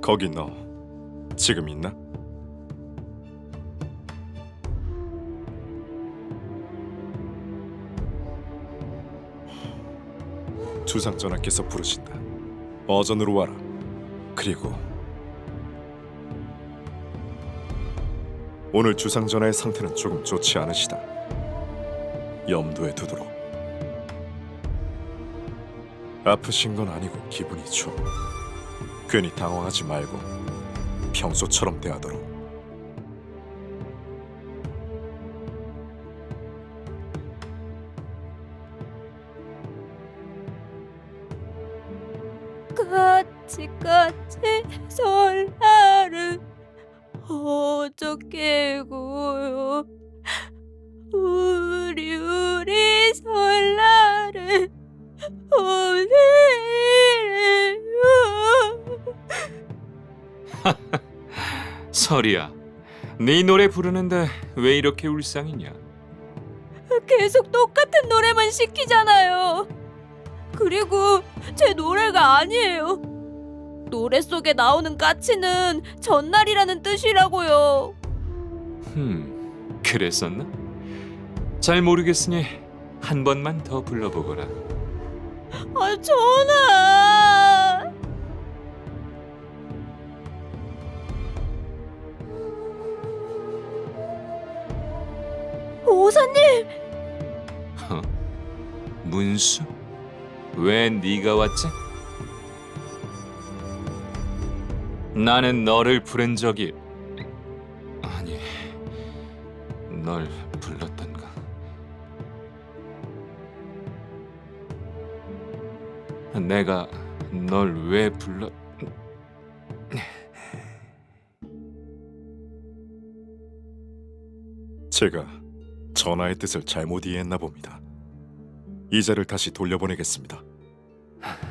거기 너 지금 있나? 주상전하께서 부르신다. 어전으로 와라. 그리고 오늘 주상전하의 상태는 조금 좋지 않으시다. 염두에 두도록. 아프신 건 아니고 기분이 좀. 괜히 당황하지 말고 평소처럼 대하도록. 까치 설날은 어저께고요. 우리 설날은 오늘이에요. 설이야, 네 노래 부르는데 왜 이렇게 울상이냐? 계속 똑같은 노래만 시키잖아요. 그리고 제 노래가 아니에요. 노래 속에 나오는 까치는 전날이라는 뜻이라고요. 그랬었나? 잘 모르겠으니 한 번만 더 불러보거라. 전하! 오사님! 문수? 왜 네가 왔지? 나는 너를 부른 적이... 아니... 널 불렀던가? 내가 널 왜 불러... 제가 전하의 뜻을 잘못 이해했나 봅니다. 이자를 다시 돌려보내겠습니다.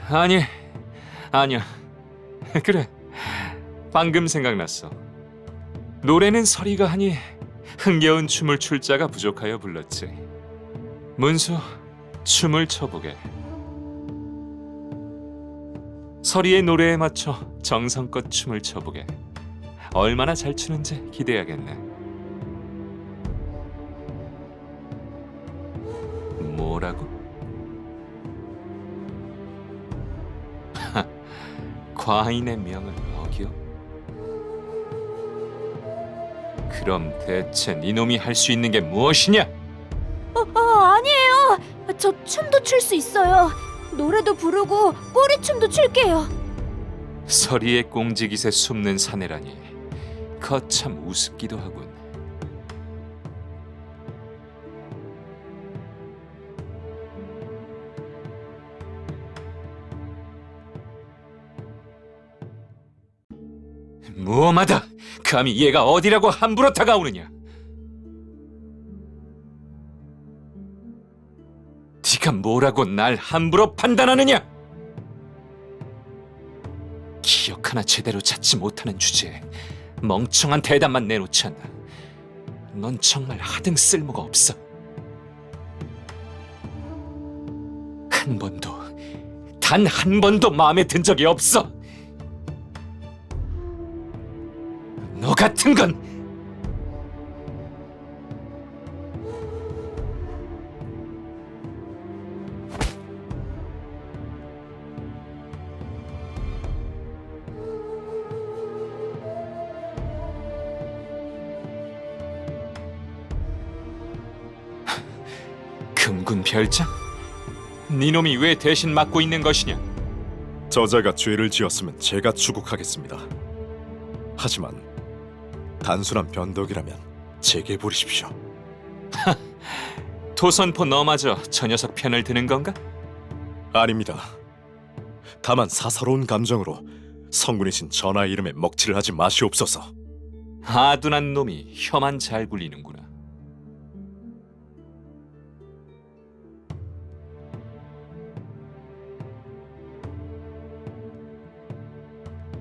아니, 아니야. 그래, 방금 생각났어. 노래는 서리가 하니 흥겨운 춤을 출 자가 부족하여 불렀지. 문수, 춤을 춰보게. 서리의 노래에 맞춰 정성껏 춤을 춰보게. 얼마나 잘 추는지 기대하겠네. 뭐라고? 과인의 명을 어기어? 그럼 대체 네놈이 할 수 있는 게 무엇이냐? 아니에요. 저 춤도 출 수 있어요. 노래도 부르고 꼬리춤도 출게요. 서리의 꽁지깃에 숨는 사내라니 거참 우습기도 하군. 무엄하다! 감히 얘가 어디라고 함부로 다가오느냐? 네가 뭐라고 날 함부로 판단하느냐? 기억 하나 제대로 찾지 못하는 주제에 멍청한 대답만 내놓지 않나. 넌 정말 하등 쓸모가 없어. 한 번도, 단 한 번도 마음에 든 적이 없어. 너 같은 건 금군 별장? 네놈이 왜 대신 맡고 있는 것이냐? 저자가 죄를 지었으면 제가 추국하겠습니다. 하지만 단순한 변덕이라면 제게 부리십시오. 토선포 너마저 저 녀석 편을 드는 건가? 아닙니다. 다만 사사로운 감정으로 성군이신 전하의 이름에 먹칠을 하지 마시옵소서. 아둔한 놈이 혀만 잘 굴리는구나.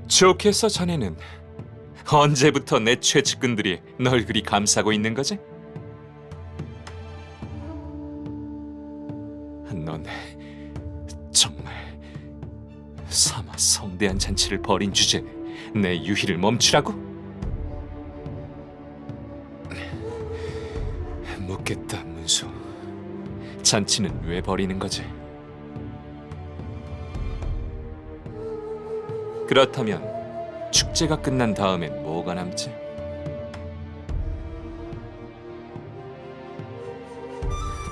좋겠어, 자네는. 언제부터 내 최측근들이 널 그리 감싸고 있는 거지? 넌 정말 사마 성대한 잔치를 벌인 주제에 내 유희를 멈추라고? 묻겠다, 문수. 잔치는 왜 버리는 거지? 그렇다면 축제가 끝난 다음엔 뭐가 남지?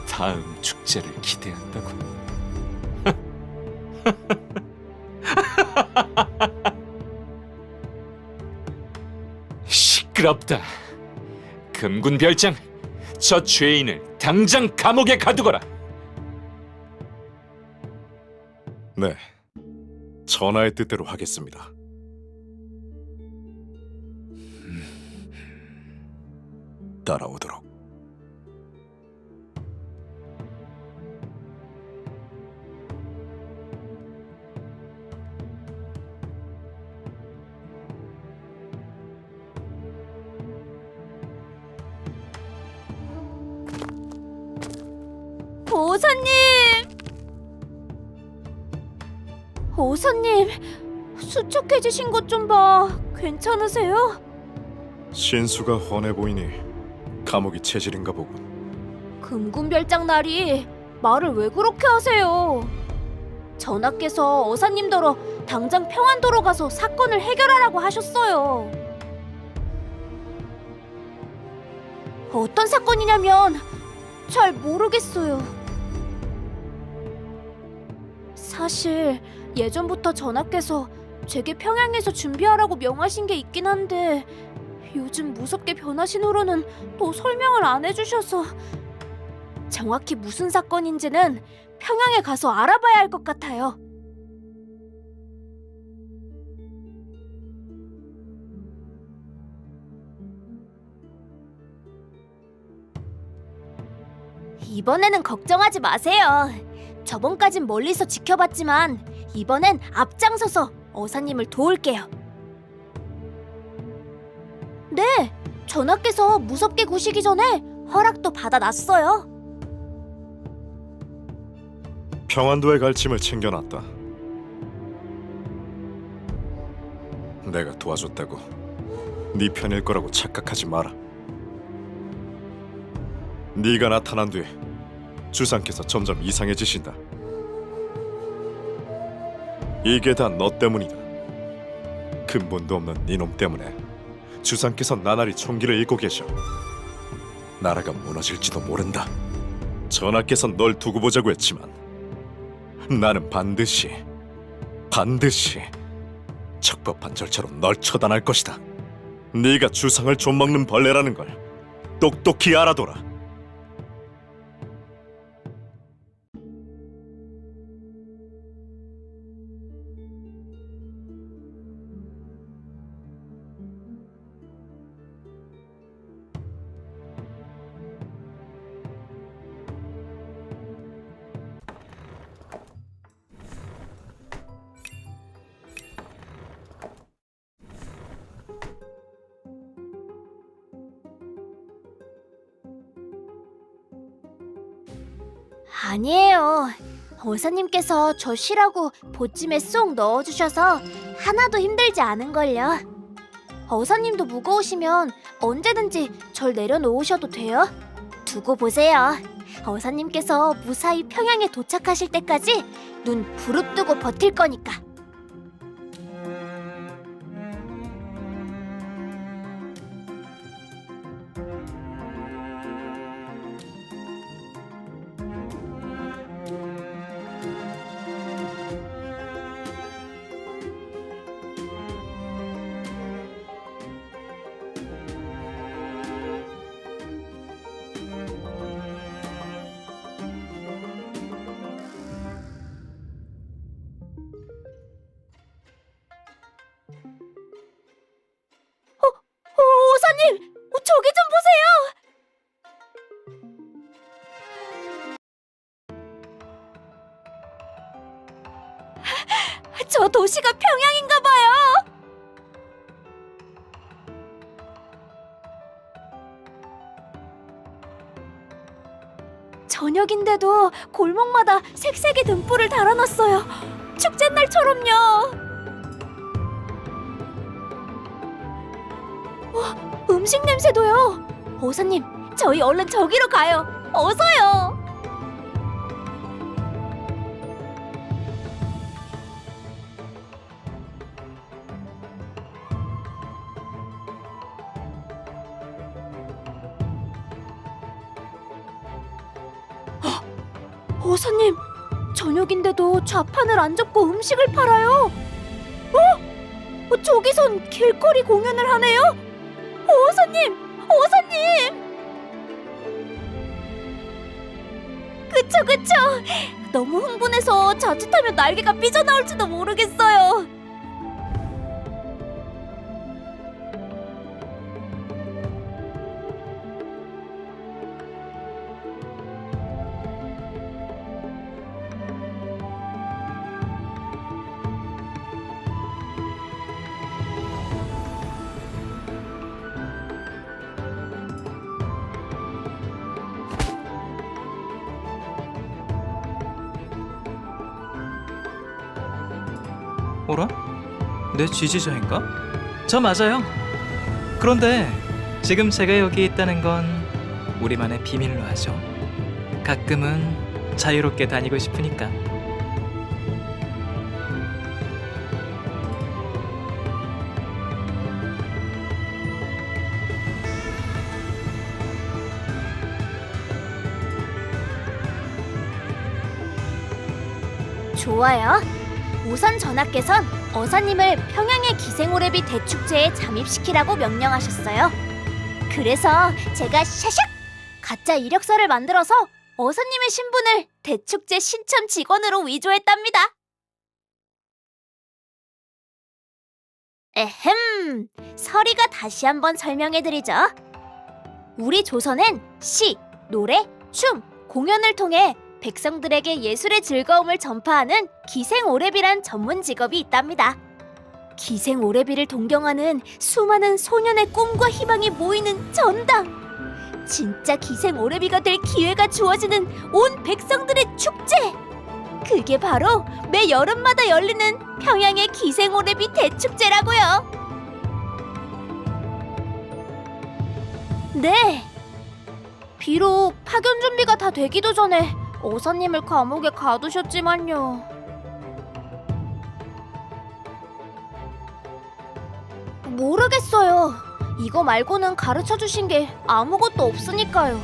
다음 축제를 기대한다고. 시끄럽다. 금군 별장, 저 죄인을 당장 감옥에 가두거라. 네, 전하의 뜻대로 하겠습니다. 따라오도록. 오사님! 오사님, 수척해지신 것 좀 봐. 괜찮으세요? 신수가 훤해 보이니 감옥이 체질인가 보군. 금군별장 날이 말을 왜 그렇게 하세요? 전하께서 어사님더러 당장 평안도로 가서 사건을 해결하라고 하셨어요. 어떤 사건이냐면 잘 모르겠어요. 사실 예전부터 전하께서 제게 평양에서 준비하라고 명하신 게 있긴 한데 요즘 무섭게 변하신 후로는 또 설명을 안 해주셔서 정확히 무슨 사건인지는 평양에 가서 알아봐야 할 것 같아요. 이번에는 걱정하지 마세요. 저번까진 멀리서 지켜봤지만 이번엔 앞장서서 어사님을 도울게요. 네, 전하께서 무섭게 구시기 전에 허락도 받아놨어요. 평안도에 갈 짐을 챙겨놨다. 내가 도와줬다고 네 편일 거라고 착각하지 마라. 네가 나타난 뒤에 주상께서 점점 이상해지신다. 이게 다 너 때문이다. 근본도 없는 네놈 때문에 주상께서 나날이 총기를 잃고 계셔. 나라가 무너질지도 모른다. 전하께서 널 두고 보자고 했지만 나는 반드시 적법한 절차로 널 처단할 것이다. 네가 주상을 좀먹는 벌레라는 걸 똑똑히 알아둬라. 아니에요. 어사님께서 저 쉬라고 보찜에 쏙 넣어주셔서 하나도 힘들지 않은걸요. 어사님도 무거우시면 언제든지 절 내려놓으셔도 돼요. 두고 보세요. 어사님께서 무사히 평양에 도착하실 때까지 눈 부릅뜨고 버틸 거니까. 오사님! 저기 좀 보세요! 저 도시가 평양인가 봐요! 저녁인데도 골목마다 색색의 등불을 달아놨어요. 축제날처럼요. 음식 냄새도요. 오사님, 저희 얼른 저기로 가요. 어서요. 오사님, 저녁인데도 좌판을 안 접고 음식을 팔아요. 저기선 길거리 공연을 하네요. 오사님, 오사님. 그쵸. 너무 흥분해서 자칫하면 날개가 삐져나올지도 모르겠어요. 어라? 내 지지자인가? 저 맞아요. 그런데 지금 제가 여기 있다는 건 우리만의 비밀로 하죠. 가끔은 자유롭게 다니고 싶으니까. 좋아요. 우선 전하께선 어사님을 평양의 기생오래비 대축제에 잠입시키라고 명령하셨어요. 그래서 제가 샤샥 가짜 이력서를 만들어서 어사님의 신분을 대축제 신참 직원으로 위조했답니다. 에헴, 서리가 다시 한번 설명해드리죠. 우리 조선엔 시, 노래, 춤, 공연을 통해 백성들에게 예술의 즐거움을 전파하는 기생오래비란 전문 직업이 있답니다. 기생오래비를 동경하는 수많은 소년의 꿈과 희망이 모이는 전당. 진짜 기생오래비가 될 기회가 주어지는 온 백성들의 축제. 그게 바로 매 여름마다 열리는 평양의 기생오래비 대축제라고요. 네. 비록 파견 준비가 다 되기도 전에 어사님을 감옥에 가두셨지만요. 모르겠어요. 이거 말고는 가르쳐 주신 게 아무것도 없으니까요.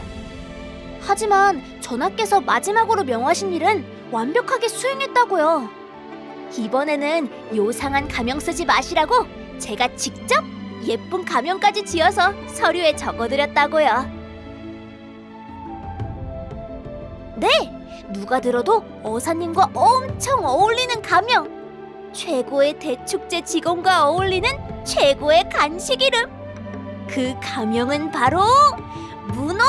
하지만 전하께서 마지막으로 명하신 일은 완벽하게 수행했다고요. 이번에는 요상한 가명 쓰지 마시라고 제가 직접 예쁜 가명까지 지어서 서류에 적어드렸다고요. 네! 누가 들어도 어사님과 엄청 어울리는 가명! 최고의 대축제 직원과 어울리는 최고의 간식 이름! 그 가명은 바로 문홍!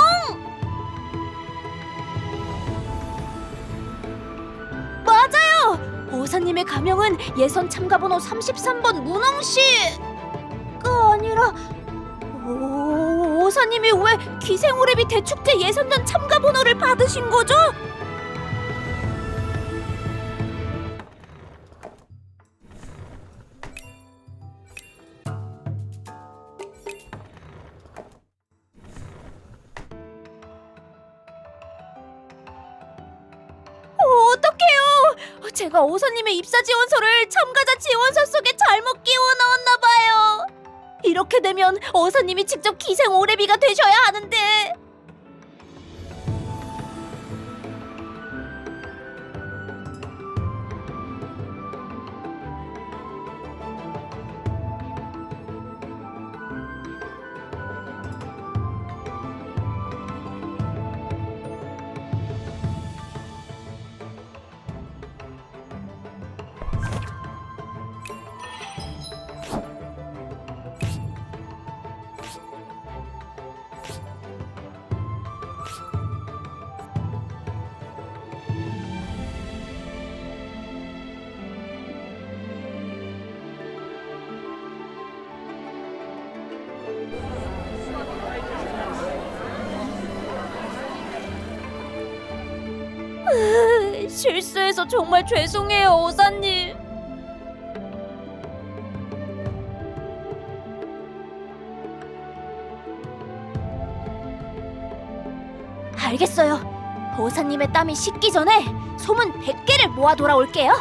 맞아요! 어사님의 가명은 예선 참가번호 33번 문홍씨가 아니라 어사님이 왜 기생오래비 대축제 예선전 참가 번호를 받으신 거죠? 어떡해요! 제가 어사님의 입사 지원서를 참가자 지원서 속에 잘못 끼워 넣었나 봐요. 이렇게 되면 어사님이 직접 기생오래비가 되셔야 하는데. 실수해서 정말 죄송해요, 어사님. 알겠어요. 보사님의 땀이 식기 전에 소문 100개를 모아 돌아올게요.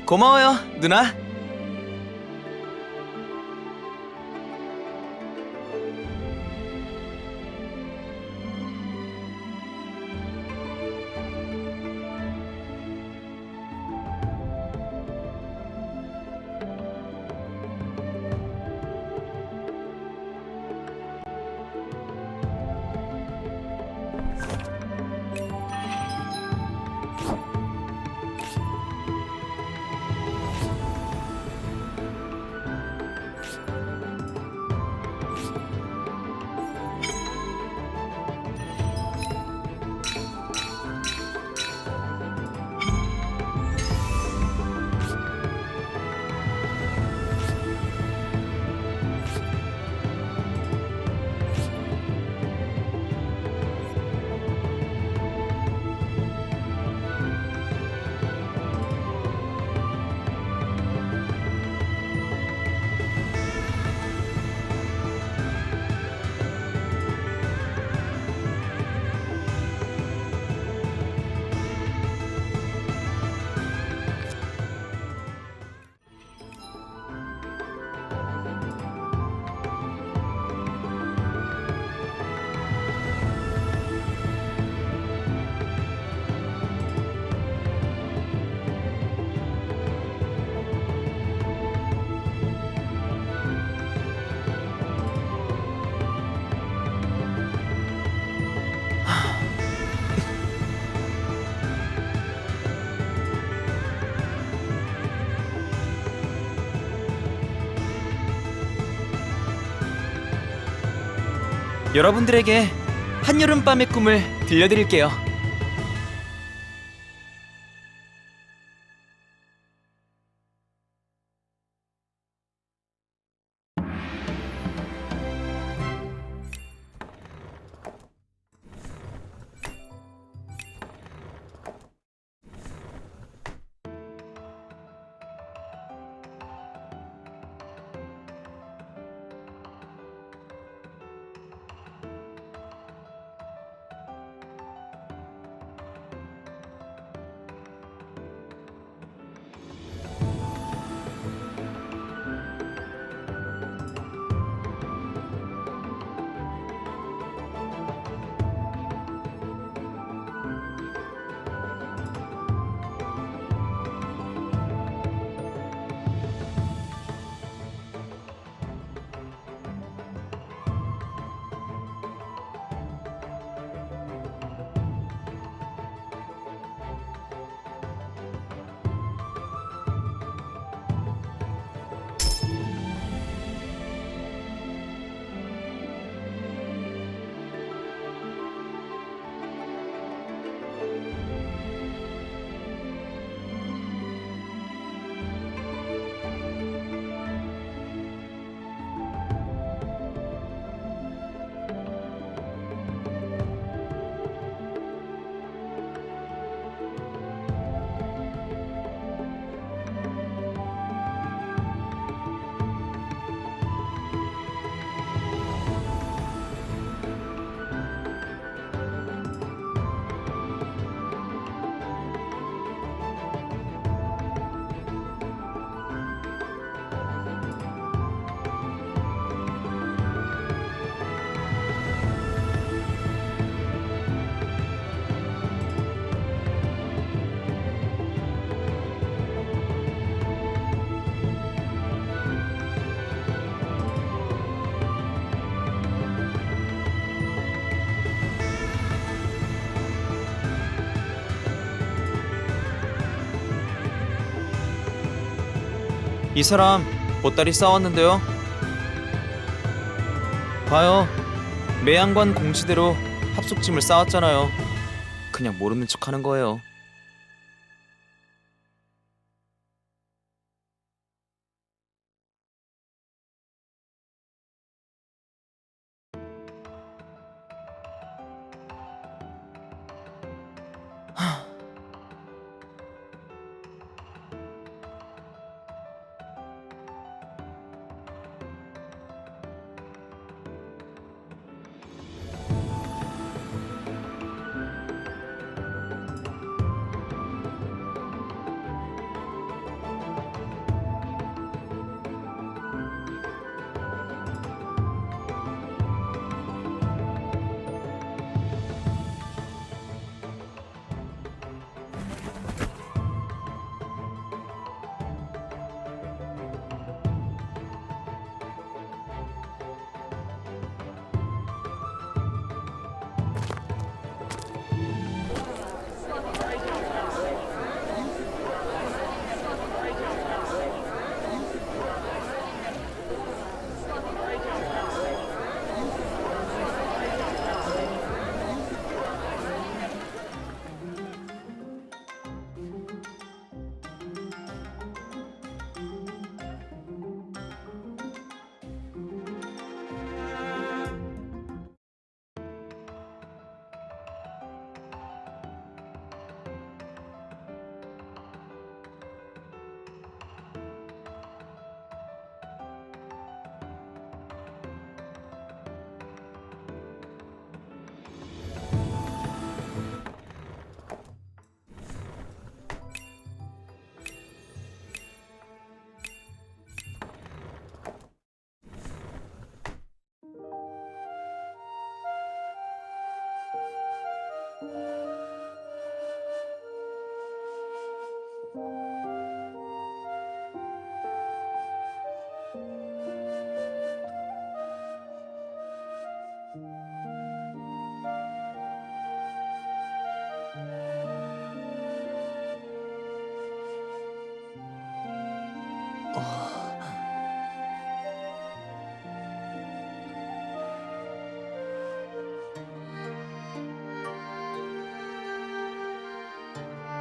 고마워요, 누나. 여러분들에게 한여름밤의 꿈을 들려드릴게요. 이 사람 보따리 싸웠는데요. 봐요. 매양관 공시대로 합숙짐을 싸왔잖아요. 그냥 모르는 척 하는 거예요.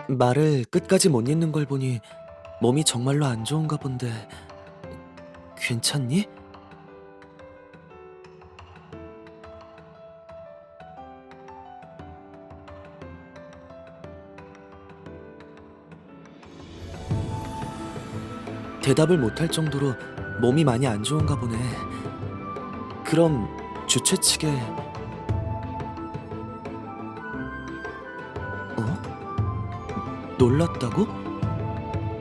말을 끝까지 못 잇는 걸 보니 몸이 정말로 안 좋은가 본데 괜찮니? 대답을 못할 정도로 몸이 많이 안 좋은가 보네. 그럼 주최 측에 놀랐다고?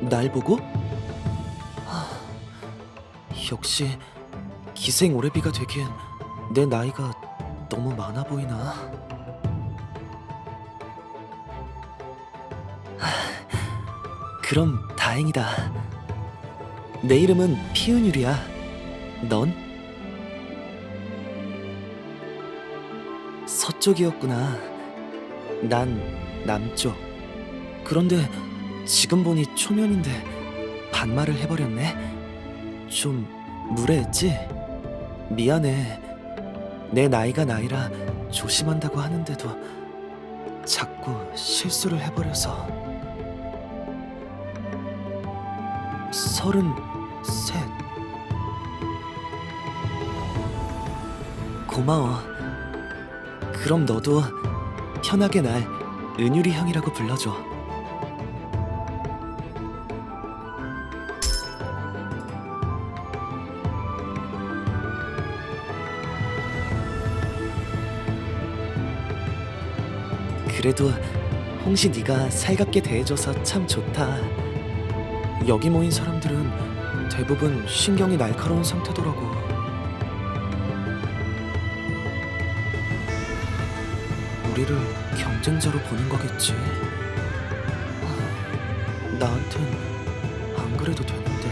날 보고? 역시 기생 오래비가 되기엔 내 나이가 너무 많아 보이나? 그럼 다행이다. 내 이름은 피은율이야. 넌? 서쪽이었구나. 난 남쪽. 그런데 지금 보니 초면인데 반말을 해버렸네. 좀 무례했지? 미안해. 내 나이가 나이라 조심한다고 하는데도 자꾸 실수를 해버려서. 33. 고마워. 그럼 너도 편하게 날 은율이 형이라고 불러줘. 그래도 홍시 네가 살갑게 대해줘서 참 좋다. 여기 모인 사람들은 대부분 신경이 날카로운 상태더라고. 우리를 경쟁자로 보는 거겠지. 나한텐 안 그래도 되는데.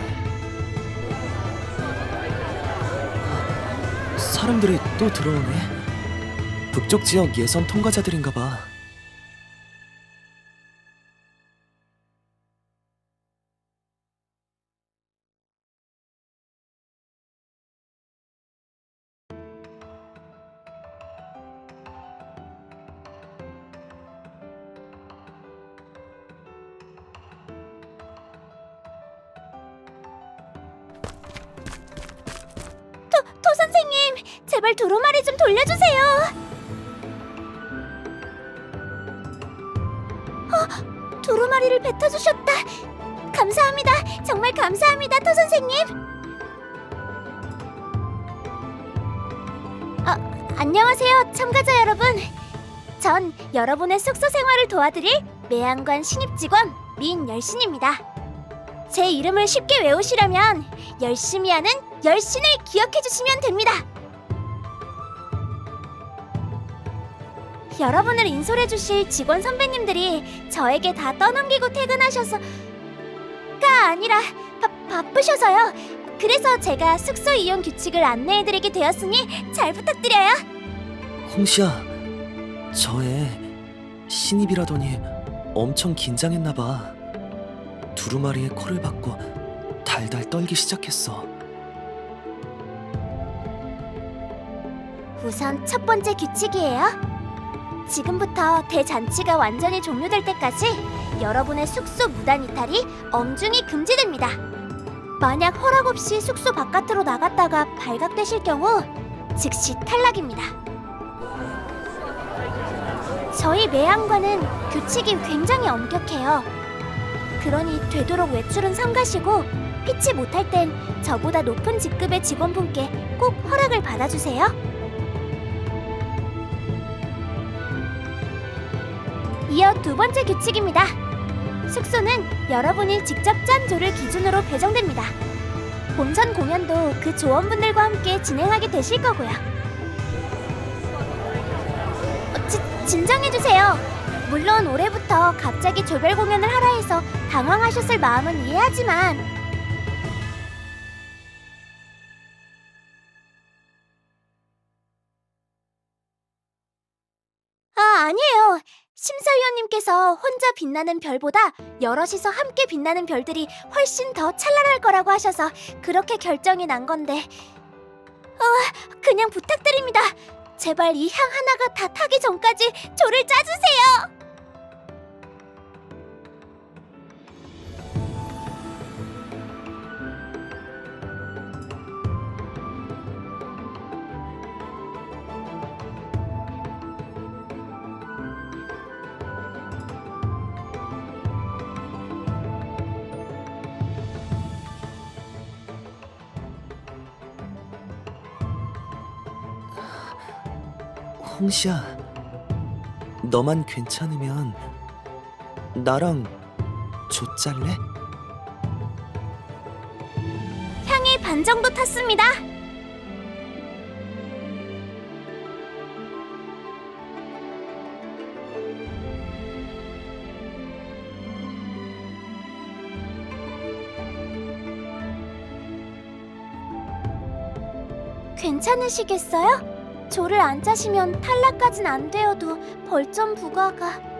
사람들이 또 들어오네. 북쪽 지역 예선 통과자들인가 봐. 제발 두루마리 좀 돌려주세요. 두루마리를 뱉어주셨다. 감사합니다. 정말 감사합니다, 토 선생님. 안녕하세요, 참가자 여러분. 전 여러분의 숙소 생활을 도와드릴 매양관 신입 직원 민열신입니다. 제 이름을 쉽게 외우시려면 열심히 하는 열신을 기억해 주시면 됩니다. 여러분을 인솔해 주실 직원 선배님들이 저에게 다 떠넘기고 퇴근하셔서가 아니라 바쁘셔서요. 그래서 제가 숙소 이용 규칙을 안내해 드리게 되었으니 잘 부탁드려요. 홍시야, 저애 신입이라더니 엄청 긴장했나 봐. 두루마리의 콜을 받고 달달 떨기 시작했어. 우선 첫 번째 규칙이에요. 지금부터 대잔치가 완전히 종료될 때까지 여러분의 숙소 무단 이탈이 엄중히 금지됩니다. 만약 허락 없이 숙소 바깥으로 나갔다가 발각되실 경우 즉시 탈락입니다. 저희 매양관은 규칙이 굉장히 엄격해요. 그러니 되도록 외출은 삼가시고 피치 못할 땐 저보다 높은 직급의 직원분께 꼭 허락을 받아주세요. 이어 두 번째 규칙입니다. 숙소는 여러분이 직접 짠 조를 기준으로 배정됩니다. 본선 공연도 그 조원분들과 함께 진행하게 되실 거고요. 진정해주세요. 물론 올해부터 갑자기 조별 공연을 하라 해서 당황하셨을 마음은 이해하지만 아니에요. 심사위원님께서 혼자 빛나는 별보다 여럿이서 함께 빛나는 별들이 훨씬 더 찬란할 거라고 하셔서 그렇게 결정이 난 건데 그냥 부탁드립니다. 제발 이 향 하나가 다 타기 전까지 조를 짜주세요. 홍시야, 너만 괜찮으면 나랑 조 짤래? 향이 반 정도 탔습니다. 괜찮으시겠어요? 조를 안 짜시면 탈락까진 안 되어도 벌점 부과가...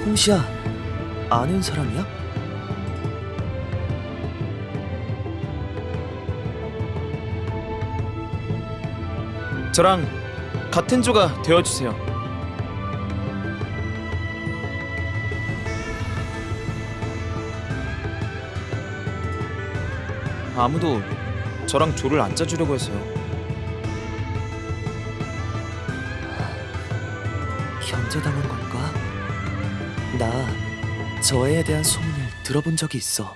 홍시야, 아는 사람이야? 저랑 같은 조가 되어주세요. 아무도 저랑 조를 안 짜주려고 해서요. 견제당한 걸까? 나 저 애에 대한 소문을 들어본 적이 있어.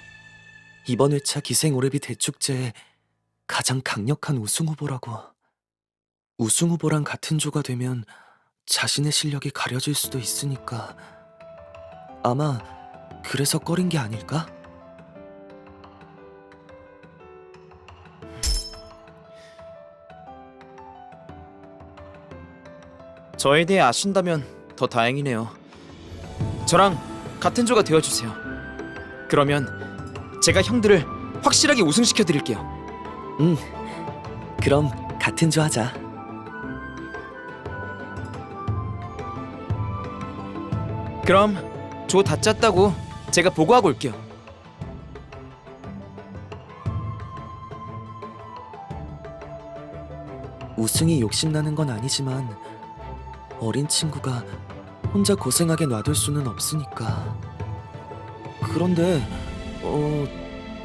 이번 회차 기생오래비 대축제의 가장 강력한 우승 후보라고. 우승 후보랑 같은 조가 되면 자신의 실력이 가려질 수도 있으니까 아마 그래서 꺼린 게 아닐까? 저에 대해 아신다면 더 다행이네요. 저랑 같은 조가 되어주세요. 그러면 제가 형들을 확실하게 우승시켜 드릴게요. 응, 그럼 같은 조 하자. 그럼 조 다 짰다고 제가 보고하고 올게요. 우승이 욕심나는 건 아니지만 어린 친구가 혼자 고생하게 놔둘 수는 없으니까. 그런데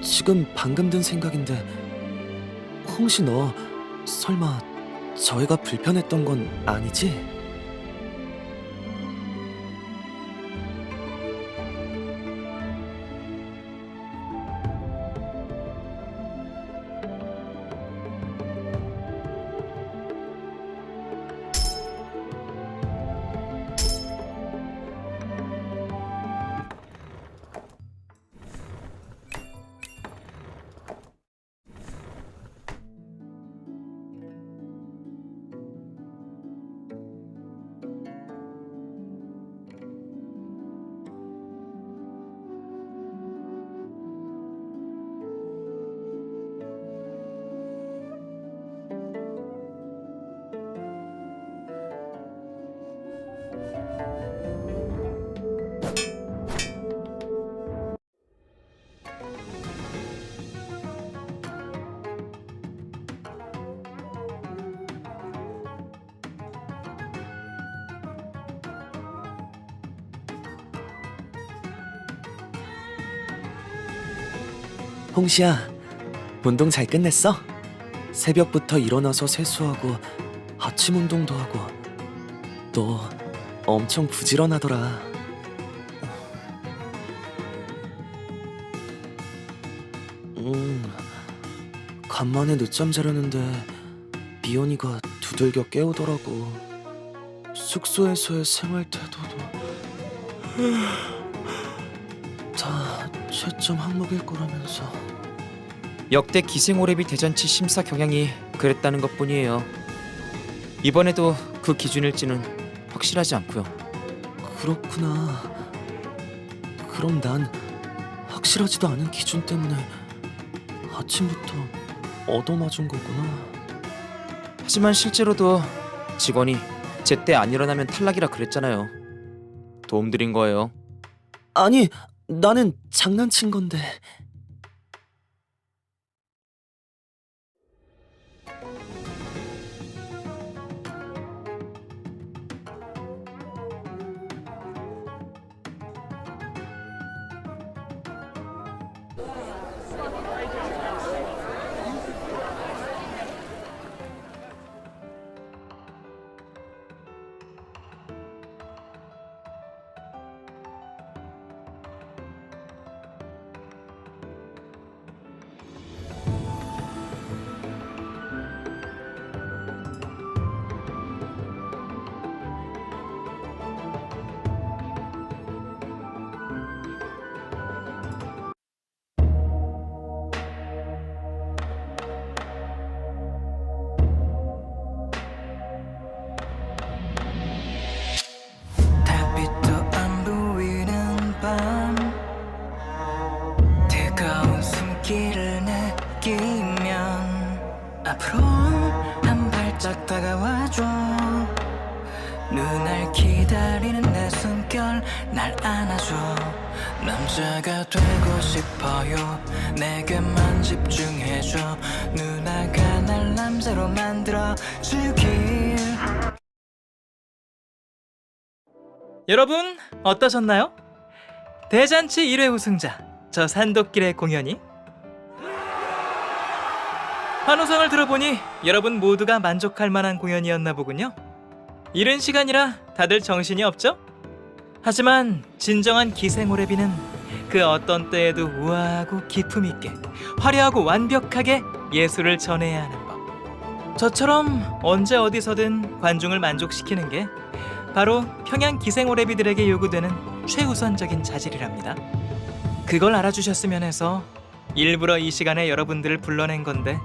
지금 방금 든 생각인데 홍시 너 설마 저 애가 불편했던 건 아니지? 홍시야, 운동 잘 끝냈어? 새벽부터 일어나서 세수하고 아침 운동도 하고 너 엄청 부지런하더라. 간만에 늦잠 자려는데 미연이가 두들겨 깨우더라고. 숙소에서의 생활 태도도 다 채점 항목일 거라면서. 역대 기생오래비 대잔치 심사 경향이 그랬다는 것뿐이에요. 이번에도 그 기준일지는 확실하지 않고요. 그렇구나. 그럼 난 확실하지도 않은 기준 때문에 아침부터 얻어맞은 거구나. 하지만 실제로도 직원이 제때 안 일어나면 탈락이라 그랬잖아요. 도움드린 거예요. 아니, 나는 장난친 건데. 달빛도 안 보이는 밤 뜨거운 숨길을 느끼면 앞으로 한 발짝 다가와줘. 눈알 기다리는 내 숨결 날 안아줘. 남자가 되고 싶어요. 내게만 집중해줘. 누나가 날 남자로 만들어 주길. 여러분 어떠셨나요? 대잔치 1회 우승자 저 산도끼의 공연이 환호성을 들어보니 여러분 모두가 만족할 만한 공연이었나 보군요. 이른 시간이라 다들 정신이 없죠? 하지만 진정한 기생오래비는 그 어떤 때에도 우아하고 기품 있게 화려하고 완벽하게 예술을 전해야 하는 법. 저처럼 언제 어디서든 관중을 만족시키는 게 바로 평양 기생오래비들에게 요구되는 최우선적인 자질이랍니다. 그걸 알아주셨으면 해서 일부러 이 시간에 여러분들을 불러낸 건데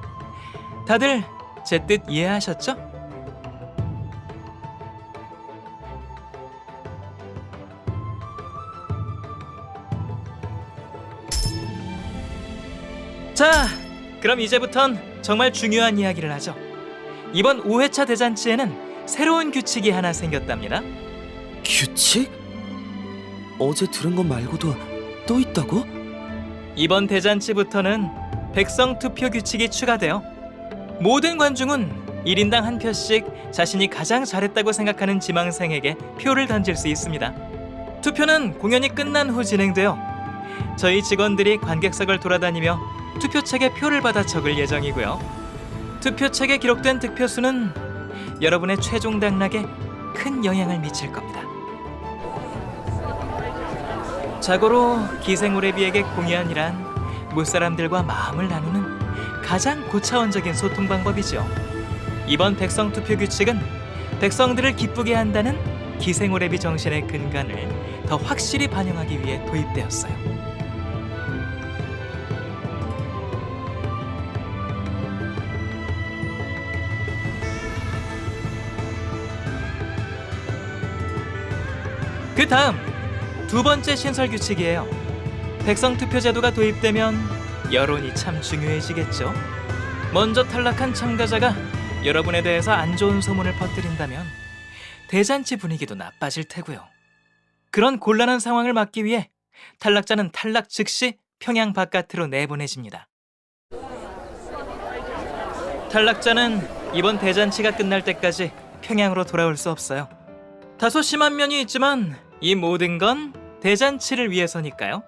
다들 제 뜻 이해하셨죠? 자, 그럼 이제부턴 정말 중요한 이야기를 하죠. 이번 5회차 대잔치에는 새로운 규칙이 하나 생겼답니다. 규칙? 어제 들은 것 말고도 또 있다고? 이번 대잔치부터는 백성 투표 규칙이 추가되어 모든 관중은 1인당 한 표씩 자신이 가장 잘했다고 생각하는 지망생에게 표를 던질 수 있습니다. 투표는 공연이 끝난 후 진행되어 저희 직원들이 관객석을 돌아다니며 투표책에 표를 받아 적을 예정이고요. 투표책에 기록된 득표수는 여러분의 최종 당락에 큰 영향을 미칠 겁니다. 자고로 기생오래비에게 공연이란 무사람들과 마음을 나누는 가장 고차원적인 소통 방법이죠. 이번 백성 투표 규칙은 백성들을 기쁘게 한다는 기생오래비 정신의 근간을 더 확실히 반영하기 위해 도입되었어요. 그 다음 두 번째 신설 규칙이에요. 백성 투표 제도가 도입되면 여론이 참 중요해지겠죠. 먼저 탈락한 참가자가 여러분에 대해서 안 좋은 소문을 퍼뜨린다면 대잔치 분위기도 나빠질 테고요. 그런 곤란한 상황을 막기 위해 탈락자는 탈락 즉시 평양 바깥으로 내보내집니다. 탈락자는 이번 대잔치가 끝날 때까지 평양으로 돌아올 수 없어요. 다소 심한 면이 있지만 이 모든 건 대잔치를 위해서니까요.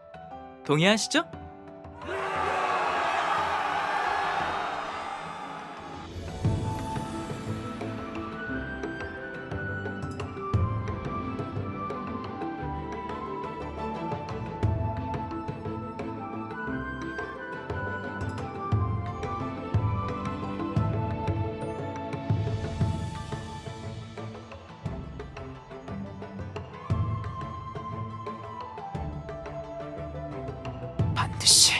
동의하시죠? 반드시.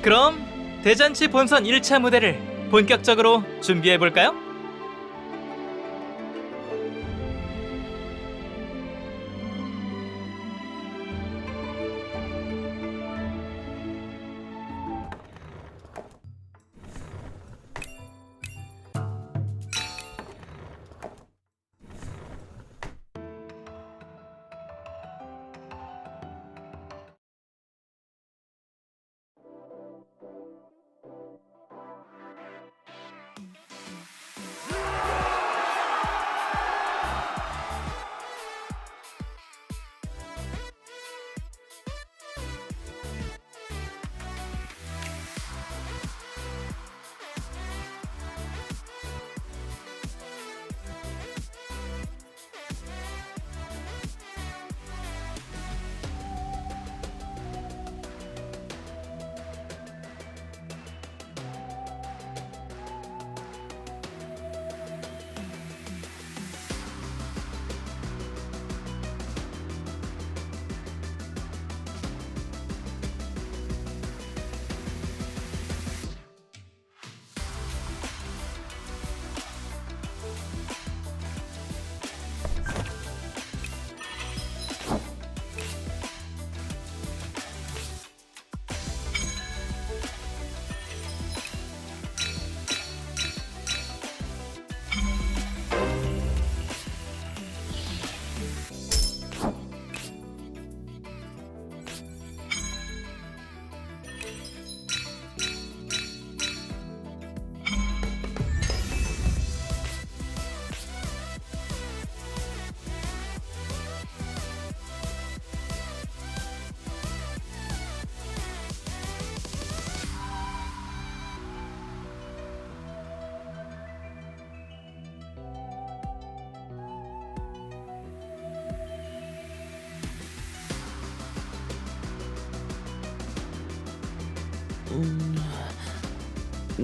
그럼 대잔치 본선 1차 무대를 본격적으로 준비해 볼까요?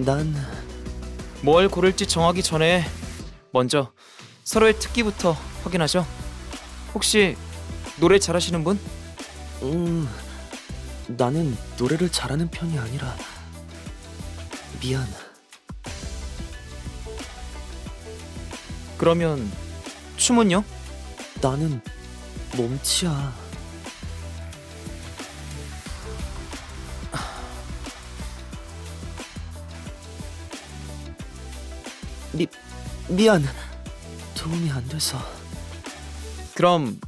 난 뭘 고를지 정하기 전에 먼저 서로의 특기부터 확인하죠. 혹시 노래 잘하시는 분? 나는 노래를 잘하는 편이 아니라 미안. 그러면 춤은요? 나는 몸치야. 미안. 도움이 안 돼서. 그럼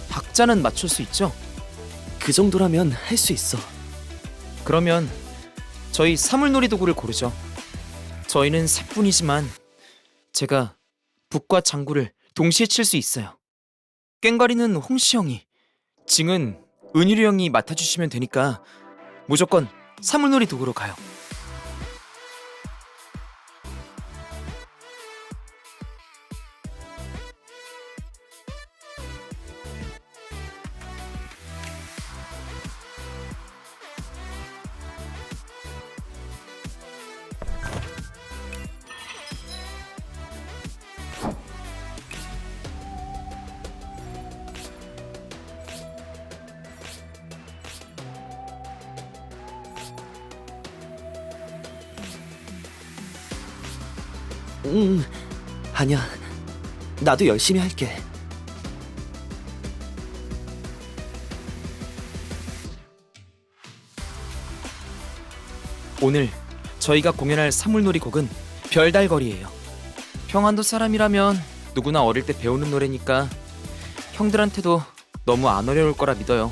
박자는 맞출 수 있죠? 그 정도라면 할 수 있어. 그러면 저희 사물놀이 도구를 고르죠. 저희는 셋뿐이지만 제가 북과 장구를 동시에 칠 수 있어요. 꽹과리는 홍시 형이, 징은 은유리 형이 맡아주시면 되니까 무조건 사물놀이 도구로 가요. 아니야. 나도 열심히 할게. 오늘 저희가 공연할 사물놀이 곡은 별달거리예요. 평안도 사람이라면 누구나 어릴 때 배우는 노래니까 형들한테도 너무 안 어려울 거라 믿어요.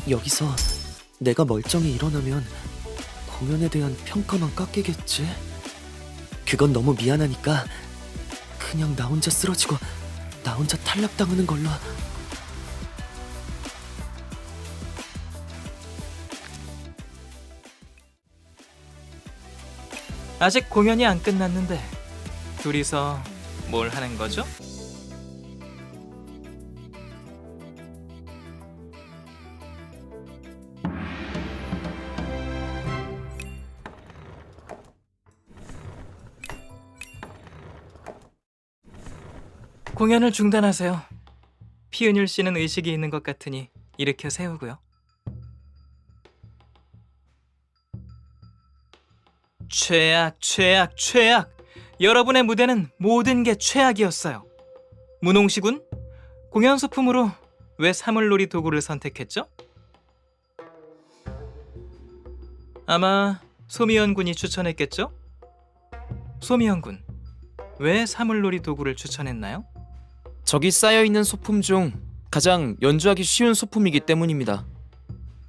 여기서 내가 멀쩡히 일어나면 공연에 대한 평가만 깎이겠지? 그건 너무 미안하니까 그냥 나 혼자 쓰러지고 나 혼자 탈락당하는 걸로. 아직 공연이 안 끝났는데 둘이서 뭘 하는 거죠? 공연을 중단하세요. 피은율 씨는 의식이 있는 것 같으니 일으켜 세우고요. 최악, 최악, 최악! 여러분의 무대는 모든 게 최악이었어요. 문홍시 군, 공연 소품으로 왜 사물놀이 도구를 선택했죠? 아마 소미연 군이 추천했겠죠? 소미연 군, 왜 사물놀이 도구를 추천했나요? 저기 쌓여있는 소품 중 가장 연주하기 쉬운 소품이기 때문입니다.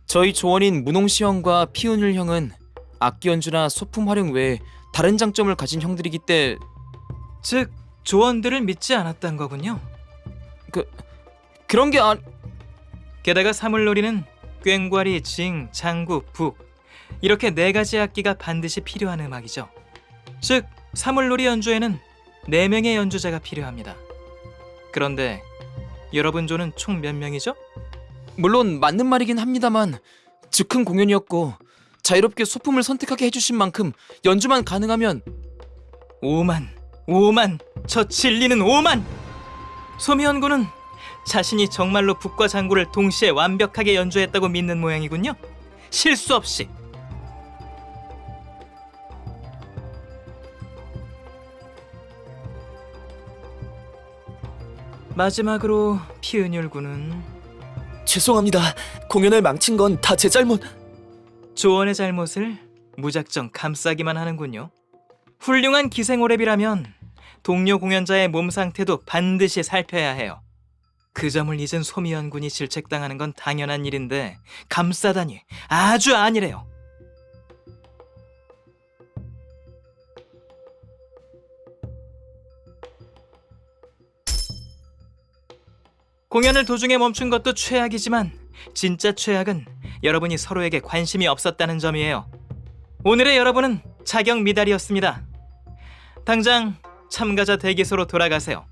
저희 조원인 문홍시 형과 피은율 형은 악기 연주나 소품 활용 외에 다른 장점을 가진 형들이기 때 즉, 조언들을 믿지 않았단 거군요. 그런 게 게다가 사물놀이는 꽹과리, 징, 장구, 북 이렇게 4가지 악기가 반드시 필요한 음악이죠. 즉, 사물놀이 연주에는 4명의 연주자가 필요합니다. 그런데 여러분 조는 총 몇 명이죠? 물론 맞는 말이긴 합니다만 즉흥 공연이었고 자유롭게 소품을 선택하게 해주신 만큼 연주만 가능하면 5만! 저 진리는 5만! 소미연 군은 자신이 정말로 북과 장구를 동시에 완벽하게 연주했다고 믿는 모양이군요. 실수 없이. 마지막으로 피은율 군은 죄송합니다. 공연을 망친 건 다 제 잘못. 조언의 잘못을 무작정 감싸기만 하는군요. 훌륭한 기생오랩이라면 동료 공연자의 몸 상태도 반드시 살펴야 해요. 그 점을 잊은 소미연 군이 질책당하는 건 당연한 일인데 감싸다니 아주 아니래요. 공연을 도중에 멈춘 것도 최악이지만 진짜 최악은 여러분이 서로에게 관심이 없었다는 점이에요. 오늘의 여러분은 자격 미달이었습니다. 당장 참가자 대기소로 돌아가세요.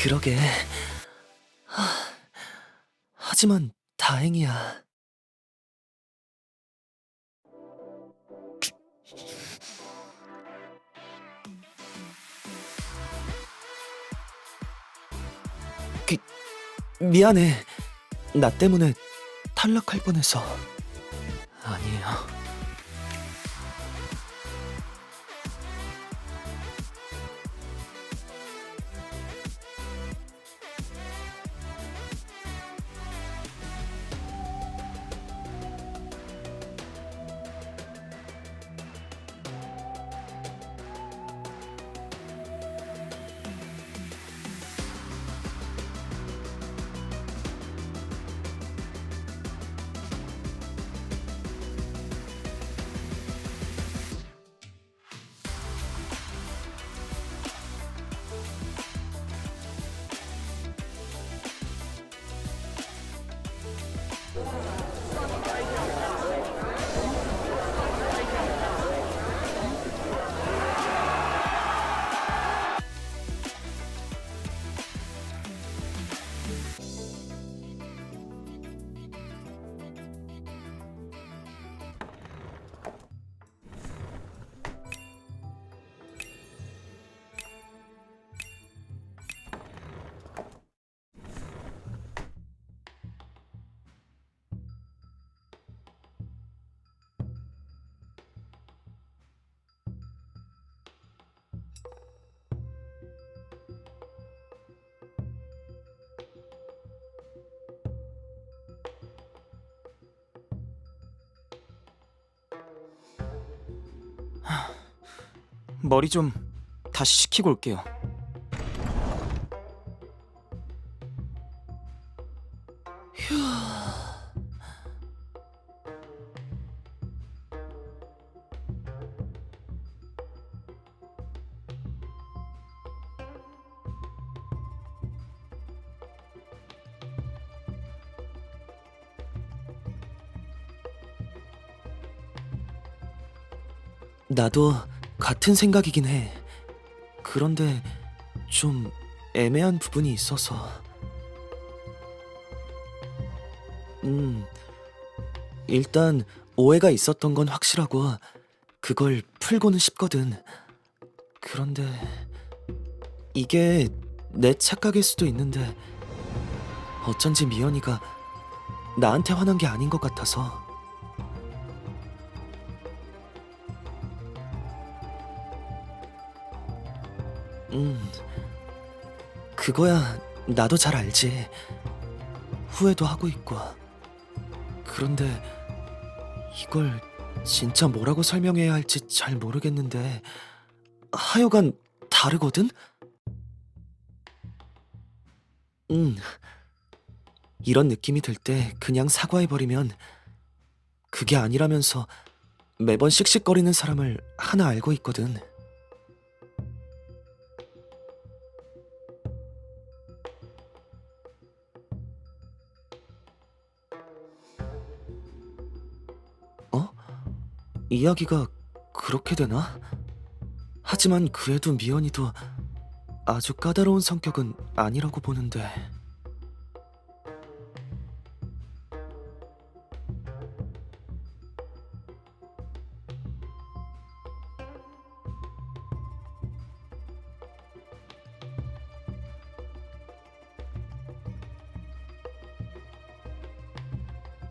그러게. 하지만 다행이야. 미안해. 나 때문에 탈락할 뻔해서. 아니에요. 머리 좀 다시 식히고 올게요. 나도 같은 생각이긴 해. 그런데 좀 애매한 부분이 있어서. 일단 오해가 있었던 건 확실하고 그걸 풀고는 싶거든. 그런데 이게 내 착각일 수도 있는데 어쩐지 미연이가 나한테 화난 게 아닌 것 같아서. 그거야 나도 잘 알지. 후회도 하고 있고. 그런데 이걸 진짜 뭐라고 설명해야 할지 잘 모르겠는데 하여간 다르거든? 이런 느낌이 들 때 그냥 사과해버리면 그게 아니라면서 매번 씩씩거리는 사람을 하나 알고 있거든. 이야기가 그렇게 되나? 하지만 그래도 미연이도 아주 까다로운 성격은 아니라고 보는데.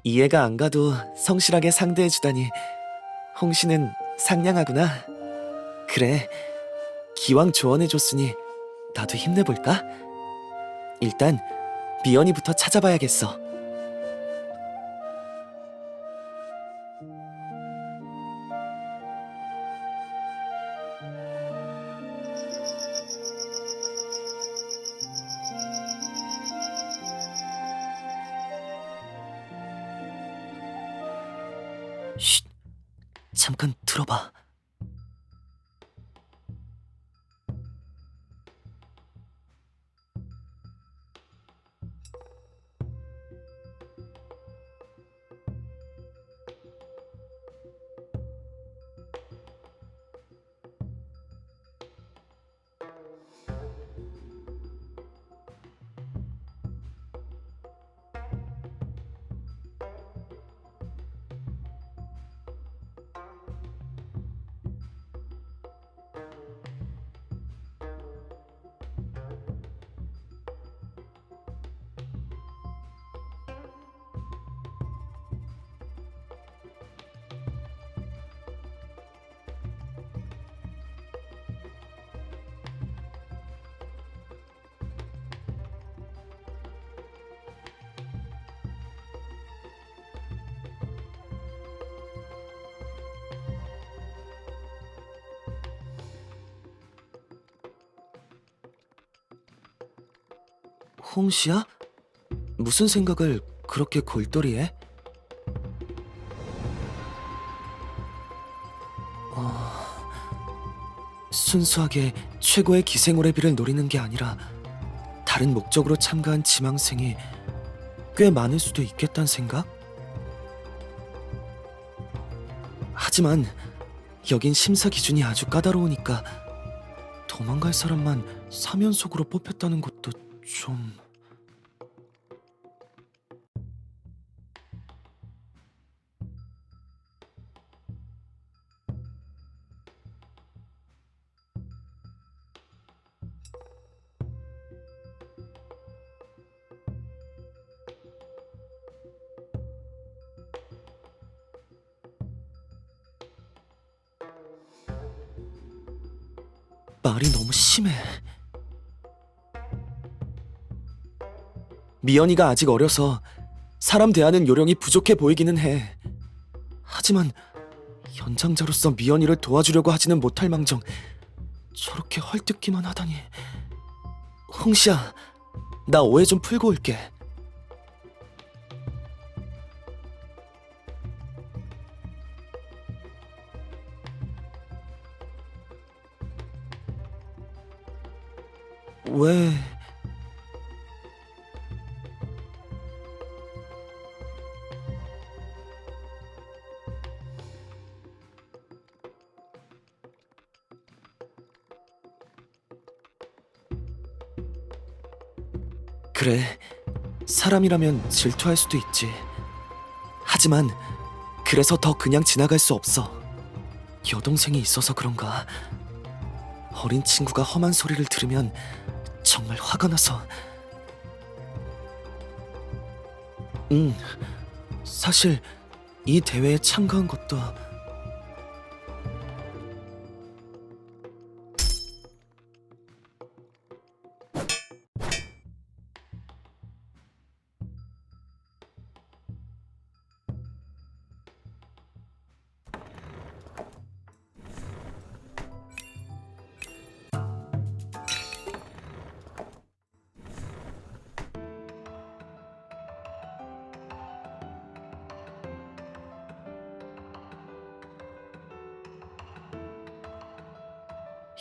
이해가 안 가도 성실하게 상대해주다니 홍씨는 상냥하구나. 그래, 기왕 조언해줬으니 나도 힘내볼까? 일단 미연이부터 찾아봐야겠어. 쉿, 잠깐 들어봐. 홍시야? 무슨 생각을 그렇게 골똘히해? 순수하게 최고의 기생오래비를 노리는 게 아니라 다른 목적으로 참가한 지망생이 꽤 많을 수도 있겠다는 생각? 하지만 여긴 심사 기준이 아주 까다로우니까 도망갈 사람만 3연속으로 뽑혔다는 것도 좀... 말이 너무 심해. 미연이가 아직 어려서 사람 대하는 요령이 부족해 보이기는 해. 하지만 연장자로서 미연이를 도와주려고 하지는 못할 망정 저렇게 헐뜯기만 하다니. 홍시야, 나 오해 좀 풀고 올게. 왜... 그래, 사람이라면 질투할 수도 있지. 하지만 그래서 더 그냥 지나갈 수 없어. 여동생이 있어서 그런가? 어린 친구가 험한 소리를 들으면 정말 화가 나서. 사실 이 대회에 참가한 것도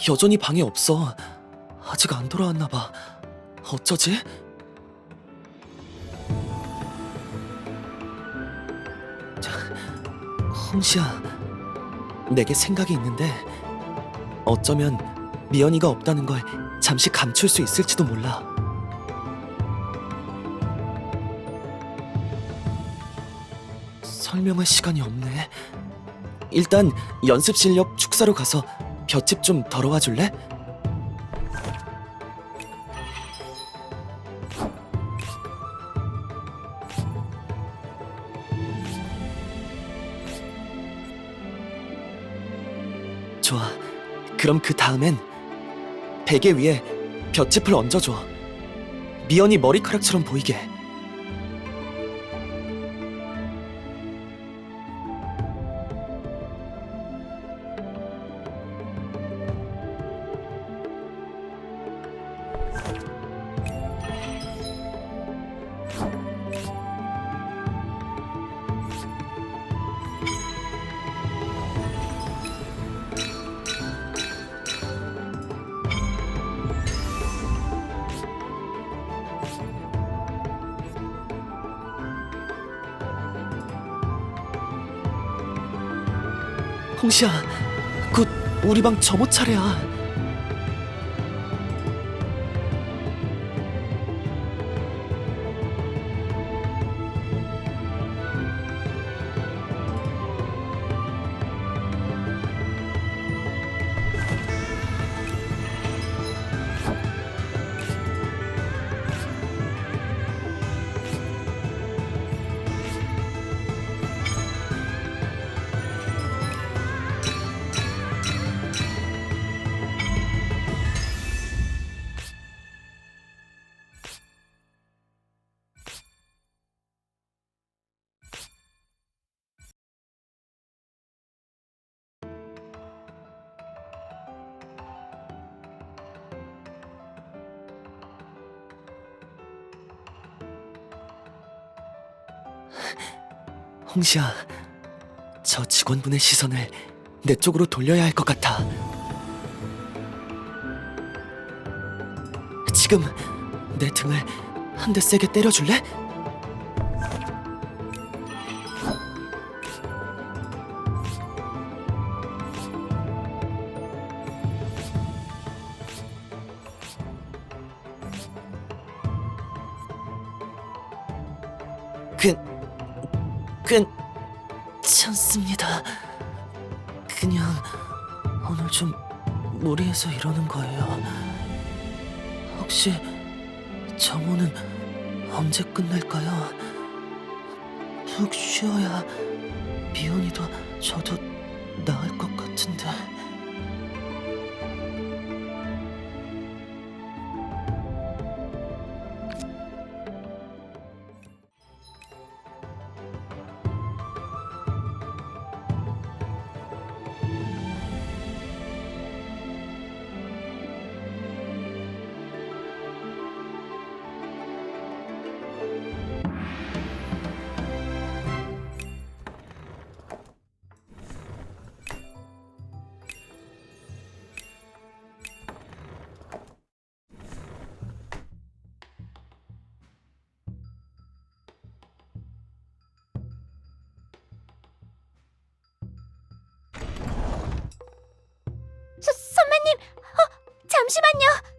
여전히 방에 없어. 아직 안 돌아왔나 봐. 어쩌지? 홍시야, 내게 생각이 있는데 어쩌면 미연이가 없다는 걸 잠시 감출 수 있을지도 몰라. 설명할 시간이 없네. 일단 연습실 옆 축사로 가서 볏짚 좀 덜어와 줄래? 좋아. 그럼 그 다음엔 베개 위에 볏짚을 얹어줘. 미연이 머리카락처럼 보이게. 홍시야, 곧 우리 방 점호 차례야. 홍시야, 저 직원분의 시선을 내 쪽으로 돌려야 할 것 같아. 지금 내 등을 한 대 세게 때려줄래? 괜찮습니다. 그냥 오늘 좀 무리해서 이러는 거예요. 혹시 점호는 언제 끝날까요? 푹 쉬어야 미연이도 저도 나을 것 같은데. 잠시만요.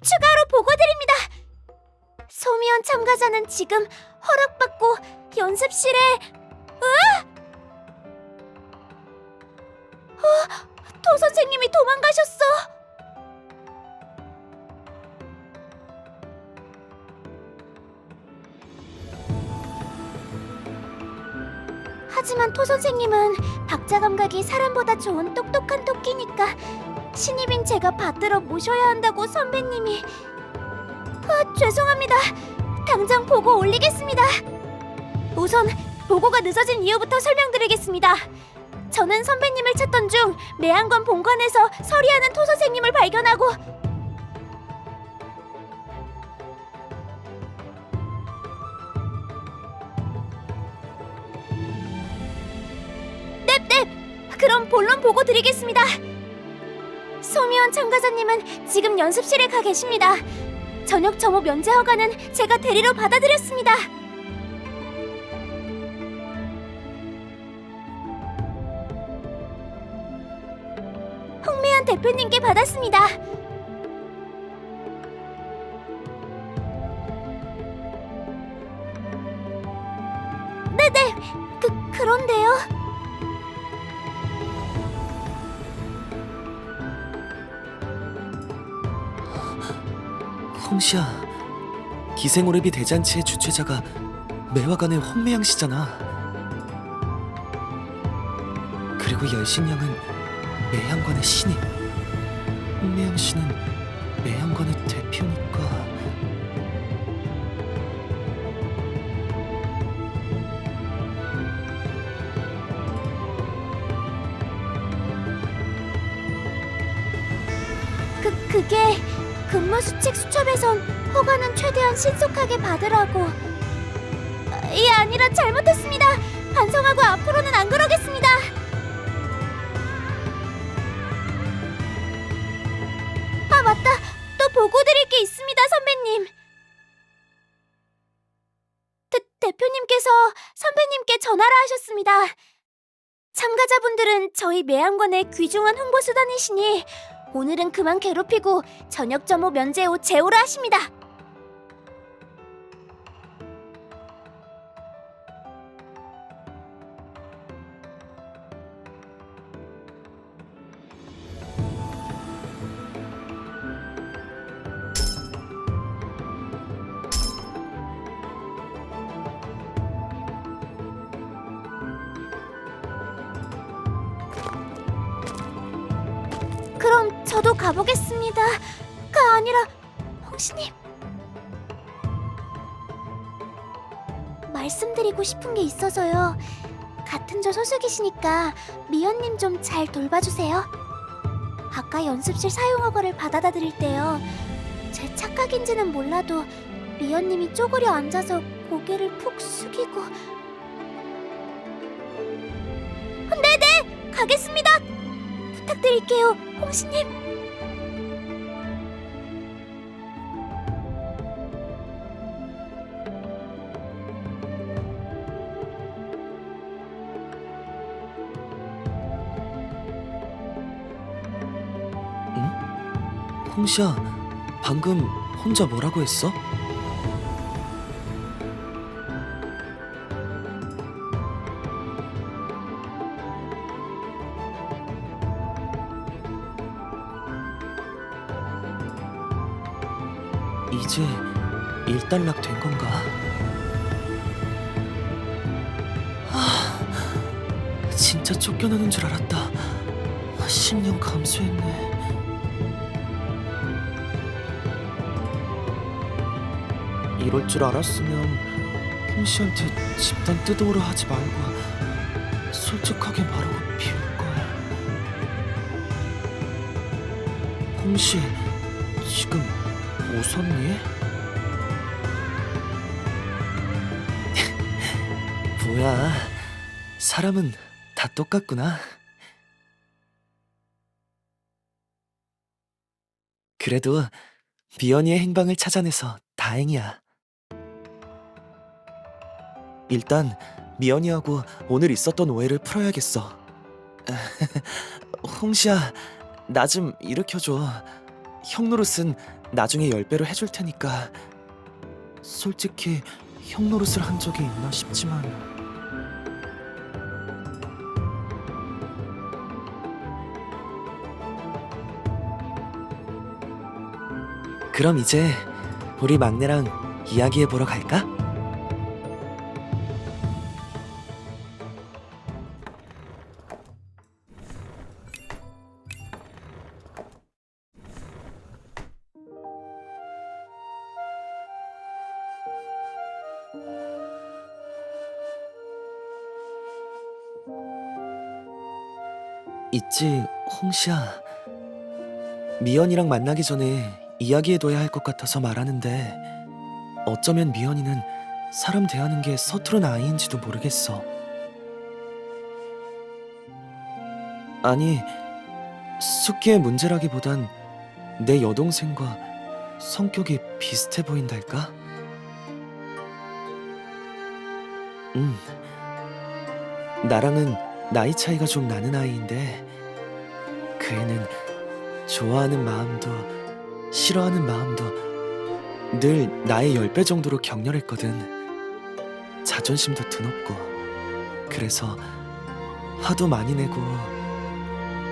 추가로 보고드립니다. 소미원 참가자는 지금 허락받고 연습실에 토 선생님이 도망가셨어. 하지만 토 선생님은 박자 감각이 사람보다 좋은 똑똑한 토끼니까 신입인 제가 받들어 모셔야 한다고 선배님이. 죄송합니다. 당장 보고 올리겠습니다. 우선 보고가 늦어진 이유부터 설명드리겠습니다. 저는 선배님을 찾던 중 매한관 본관에서 서리하는 토 선생님을 발견하고 그럼 본론 보고 드리겠습니다. 소미원 참가자님은 지금 연습실에 가 계십니다. 저녁 점호 면제 허가는 제가 대리로 받아드렸습니다. 홍매한 대표님께 받았습니다. 네네, 그런데요. 홍시야, 기생오래비 대잔치의 주최자가 매화관의 홍매양 씨잖아. 그리고 열신양은 매향관의 신입. 홍매양 씨는 매향관의 대표니까. 그게 근무 수칙 수첩에선 허가는 최대한 신속하게 받으라고. 이 아니라 잘못했습니다. 반성하고 앞으로는 안 그러겠습니다. 아 맞다. 또 보고 드릴 게 있습니다, 선배님. 대표님께서 선배님께 전화를 하셨습니다. 참가자분들은 저희 매한관의 귀중한 홍보수단이시니 오늘은 그만 괴롭히고 저녁 점호 면제 후 제오를 하십니다. 그럼 저도 가보겠습니다.가 아니라 홍시님, 말씀드리고 싶은 게 있어서요. 같은 조 소속이시니까 미연님 좀 잘 돌봐주세요. 아까 연습실 사용허가를 받아다 드릴 때요, 제 착각인지는 몰라도 미연님이 쪼그려 앉아서 고개를 푹 숙이고. 네네, 가겠습니다. 부탁드릴게요, 홍시님. 홍시야, 방금 혼자 뭐라고 했어? 이제 일단락 된 건가? 진짜 쫓겨나는 줄 알았다. 10년 감수했네. 이럴 줄 알았으면 홍시한테 집단 뜯어오라 하지 말고 솔직하게 말하고 비울걸. 홍시, 지금 웃었니? 뭐야, 사람은 다 똑같구나. 그래도 미연이의 행방을 찾아내서 다행이야. 일단 미연이하고 오늘 있었던 오해를 풀어야겠어. 홍시야, 나 좀 일으켜줘. 형 노릇은 나중에 10배로 해줄 테니까. 솔직히 형 노릇을 한 적이 있나 싶지만. 그럼 이제 우리 막내랑 이야기해 보러 갈까? 있지, 홍시야. 미연이랑 만나기 전에 이야기해둬야 할 것 같아서 말하는데 어쩌면 미연이는 사람 대하는 게 서투른 아이인지도 모르겠어. 아니, 숙기의 문제라기보단 내 여동생과 성격이 비슷해 보인달까? 나랑은 나이 차이가 좀 나는 아이인데 그 애는 좋아하는 마음도 싫어하는 마음도 늘 나의 10배 정도로 격렬했거든. 자존심도 드높고 그래서 화도 많이 내고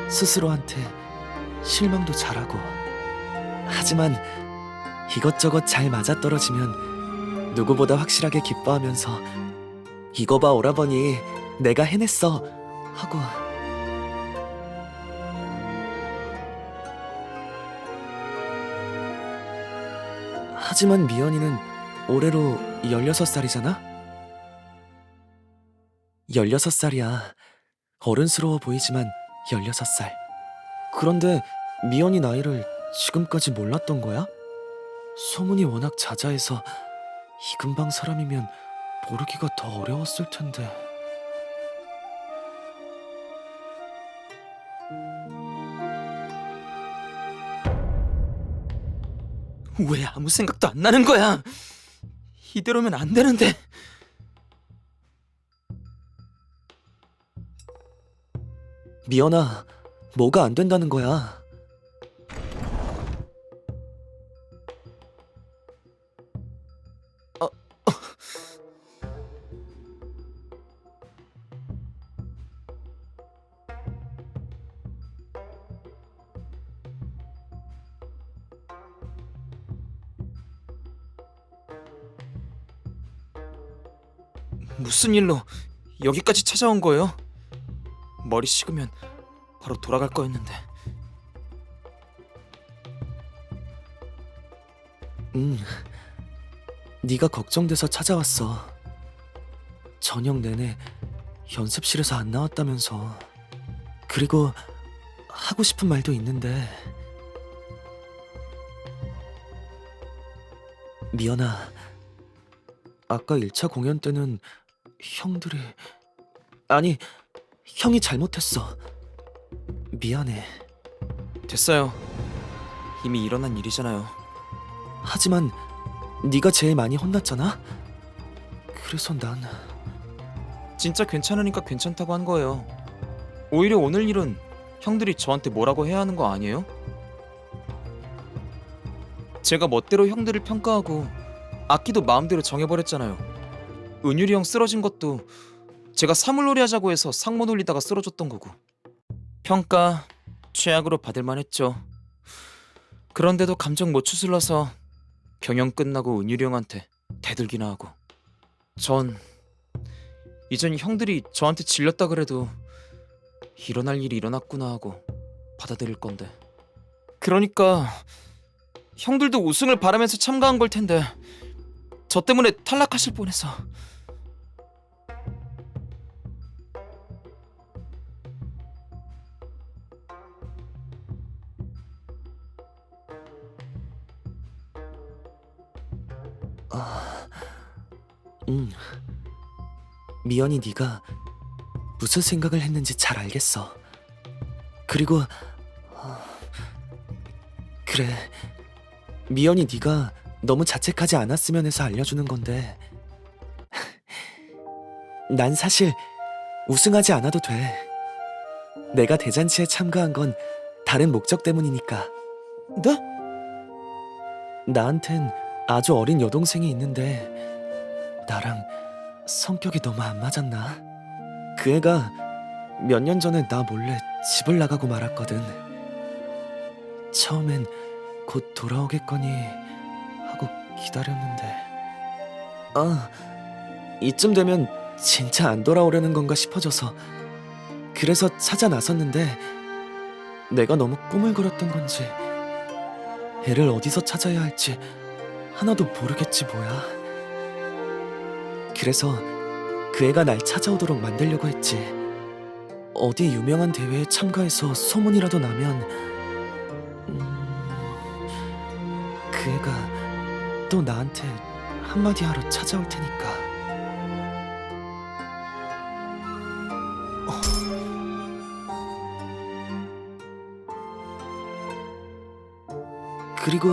스스로한테 실망도 잘하고. 하지만 이것저것 잘 맞아떨어지면 누구보다 확실하게 기뻐하면서 이거 봐 오라버니 내가 해냈어 하고. 하지만 미연이는 올해로 16살이잖아? 16살이야. 어른스러워 보이지만 16살. 그런데 미연이 나이를 지금까지 몰랐던 거야? 소문이 워낙 자자해서 이 근방 사람이면 모르기가 더 어려웠을 텐데. 왜 아무 생각도 안 나는 거야? 이대로면 안 되는데. 미연아, 뭐가 안 된다는 거야? 무슨 일로 여기까지 찾아온 거예요? 머리 식으면 바로 돌아갈 거였는데. 네가 걱정돼서 찾아왔어. 저녁 내내 연습실에서 안 나왔다면서. 그리고 하고 싶은 말도 있는데. 미연아, 아까 1차 공연 때는 형들이... 아니, 형이 잘못했어. 미안해. 됐어요. 이미 일어난 일이잖아요. 하지만 네가 제일 많이 혼났잖아? 그래서 난... 진짜 괜찮으니까 괜찮다고 한 거예요. 오히려 오늘 일은 형들이 저한테 뭐라고 해야 하는 거 아니에요? 제가 멋대로 형들을 평가하고 악기도 마음대로 정해버렸잖아요. 은율이 형 쓰러진 것도 제가 사물놀이 하자고 해서 상모 놀리다가 쓰러졌던 거고. 평가 최악으로 받을만 했죠. 그런데도 감정 못 추슬러서 경연 끝나고 은율이 형한테 대들기나 하고. 전 이젠 형들이 저한테 질렸다 그래도 일어날 일이 일어났구나 하고 받아들일 건데. 그러니까 형들도 우승을 바라면서 참가한 걸 텐데 저 때문에 탈락하실 뻔해서. 미연이 네가 무슨 생각을 했는지 잘 알겠어. 그리고 그래, 미연이 네가 너무 자책하지 않았으면 해서 알려주는 건데 난 사실 우승하지 않아도 돼. 내가 대잔치에 참가한 건 다른 목적 때문이니까. 네? 나한텐 아주 어린 여동생이 있는데 나랑 성격이 너무 안 맞았나? 그 애가 몇 년 전에 나 몰래 집을 나가고 말았거든. 처음엔 곧 돌아오겠거니 하고 기다렸는데 이쯤 되면 진짜 안 돌아오려는 건가 싶어져서 그래서 찾아 나섰는데 내가 너무 꿈을 꿀었던 건지 애를 어디서 찾아야 할지 하나도 모르겠지 뭐야. 그래서 그 애가 날 찾아오도록 만들려고 했지. 어디 유명한 대회에 참가해서 소문이라도 나면 그 애가 또 나한테 한마디 하러 찾아올 테니까. 그리고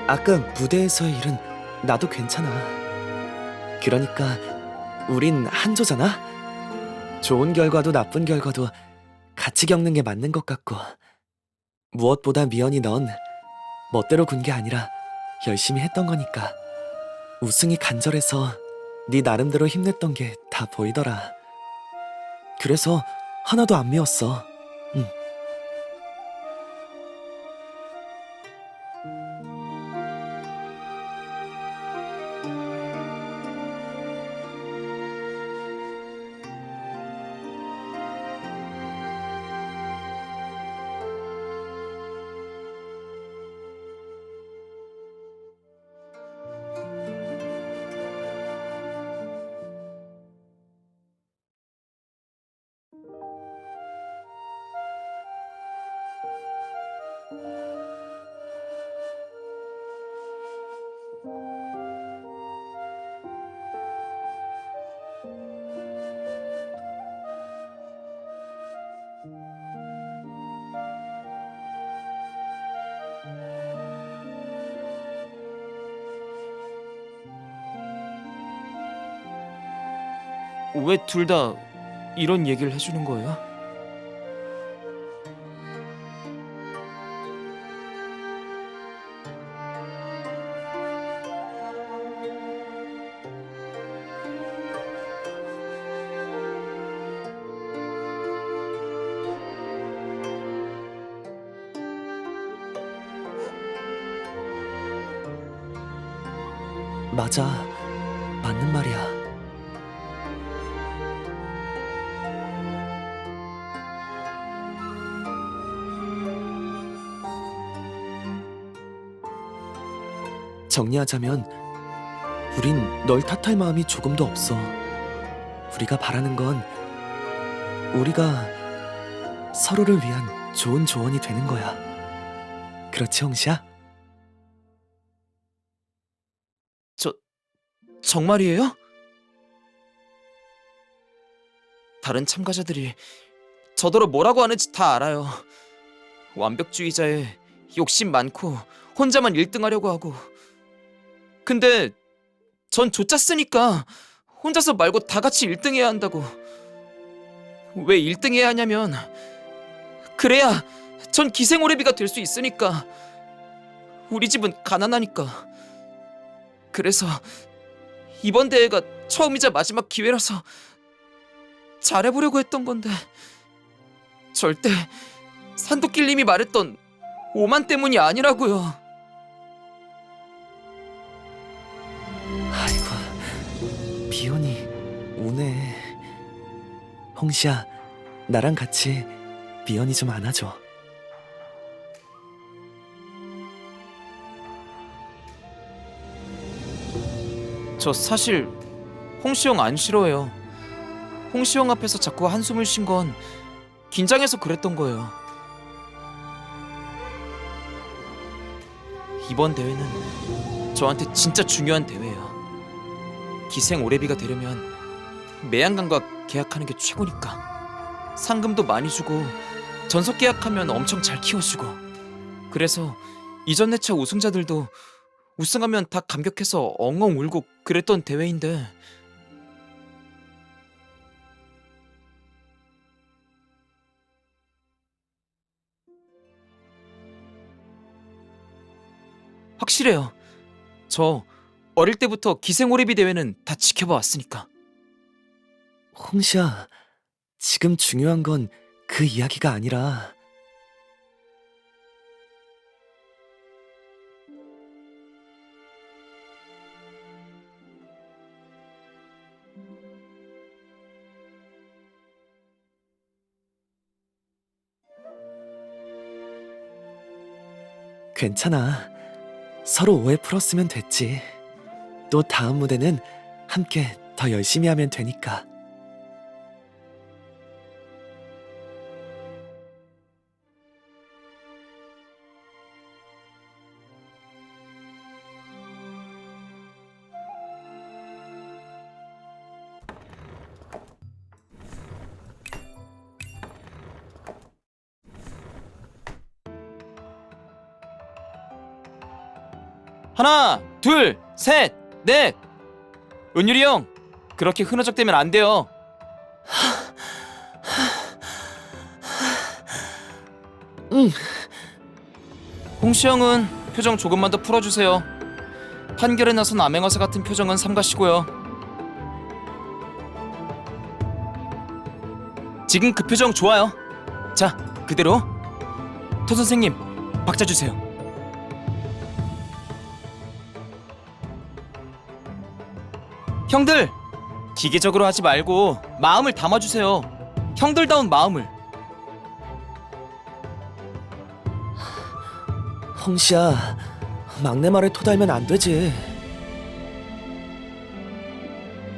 아까 무대에서의 일은 나도 괜찮아. 그러니까 우린 한조잖아. 좋은 결과도 나쁜 결과도 같이 겪는 게 맞는 것 같고, 무엇보다 미연이 넌 멋대로 군 게 아니라 열심히 했던 거니까. 우승이 간절해서 네 나름대로 힘냈던 게 다 보이더라. 그래서 하나도 안 미웠어. 왜 둘 다 이런 얘기를 해주는 거예요? 맞아. 맞는 말이야. 정리하자면 우린 널 탓할 마음이 조금도 없어. 우리가 바라는 건 우리가 서로를 위한 좋은 조언이 되는 거야. 그렇지, 홍시야? 정말이에요? 다른 참가자들이 저더러 뭐라고 하는지 다 알아요. 완벽주의자에 욕심 많고 혼자만 1등 하려고 하고. 근데 전 조짜 쓰니까 혼자서 말고 다 같이 1등 해야 한다고. 왜 1등 해야 하냐면 그래야 전 기생오래비가 될 수 있으니까. 우리 집은 가난하니까. 그래서 이번 대회가 처음이자 마지막 기회라서 잘해보려고 했던 건데 절대 산도끼님이 말했던 오만 때문이 아니라고요. 아이고, 비연이 우네. 홍시야, 나랑 같이 비연이 좀 안아줘. 저 사실 홍시영 안 싫어해요. 홍시영 앞에서 자꾸 한숨을 쉰 건 긴장해서 그랬던 거예요. 이번 대회는 저한테 진짜 중요한 대회예요. 기생 오래비가 되려면 매양강과 계약하는 게 최고니까. 상금도 많이 주고 전속 계약하면 엄청 잘 키워주고. 그래서 이전 회차 우승자들도 우승하면 다 감격해서 엉엉 울고 그랬던 대회인데 확실해요. 저 어릴 때부터 기생오래비 대회는 다 지켜봐 왔으니까. 홍시야, 지금 중요한 건 그 이야기가 아니라 괜찮아. 서로 오해 풀었으면 됐지. 또 다음 무대는 함께 더 열심히 하면 되니까. 하나, 둘, 셋, 넷. 은율이 형, 그렇게 흐느적대면 안 돼요. 홍시 형은 표정 조금만 더 풀어주세요. 판결에 나선 암행어사 같은 표정은 삼가시고요. 지금 그 표정 좋아요. 자, 그대로. 토 선생님, 박자 주세요. 형들, 기계적으로 하지 말고 마음을 담아주세요. 형들다운 마음을. 홍시야, 막내 말에 토달면 안 되지.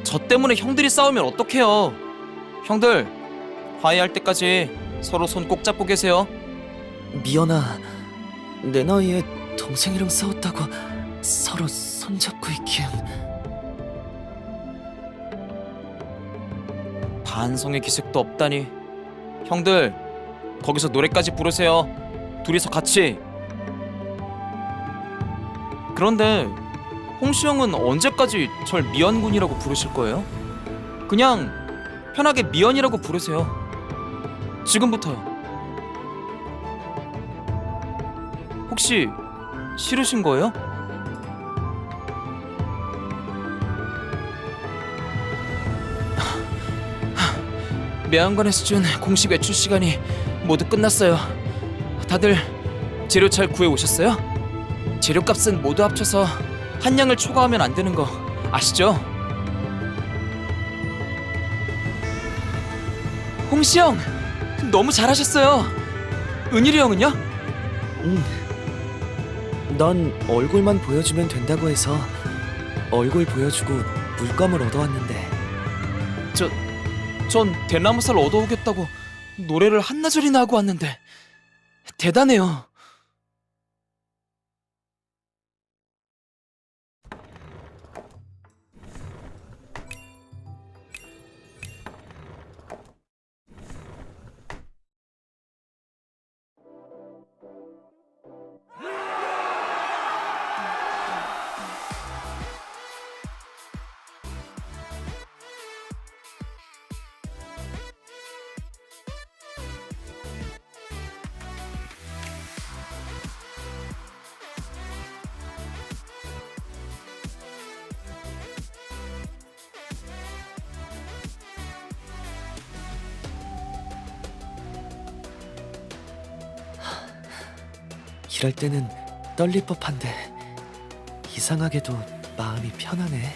저 때문에 형들이 싸우면 어떡해요. 형들, 화해할 때까지 서로 손 꼭 잡고 계세요. 미연아, 내 나이에 동생이랑 싸웠다고 서로 손잡고 있긴. 반성의 기색도 없다니. 형들, 거기서 노래까지 부르세요. 둘이서 같이. 그런데 홍시 형은 언제까지 절 미연군이라고 부르실 거예요? 그냥 편하게 미연이라고 부르세요. 지금부터요. 혹시 싫으신 거예요? 매한관에서 준 공식 외출 시간이 모두 끝났어요. 다들 재료 잘 구해 오셨어요? 재료값은 모두 합쳐서 한 양을 초과하면 안 되는 거 아시죠? 홍시 형, 너무 잘하셨어요. 은일이 형은요? 넌 얼굴만 보여주면 된다고 해서 얼굴 보여주고 물감을 얻어왔는데. 전 대나무살 얻어오겠다고 노래를 한나절이나 하고 왔는데 대단해요. 이럴 때는 떨릴 법한데 이상하게도 마음이 편하네.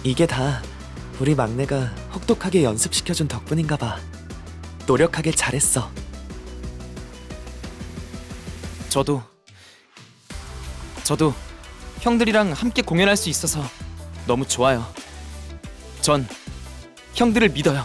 이게 다 우리 막내가 혹독하게 연습시켜준 덕분인가 봐. 노력하길 잘했어. 저도 형들이랑 함께 공연할 수 있어서 너무 좋아요. 전 형들을 믿어요.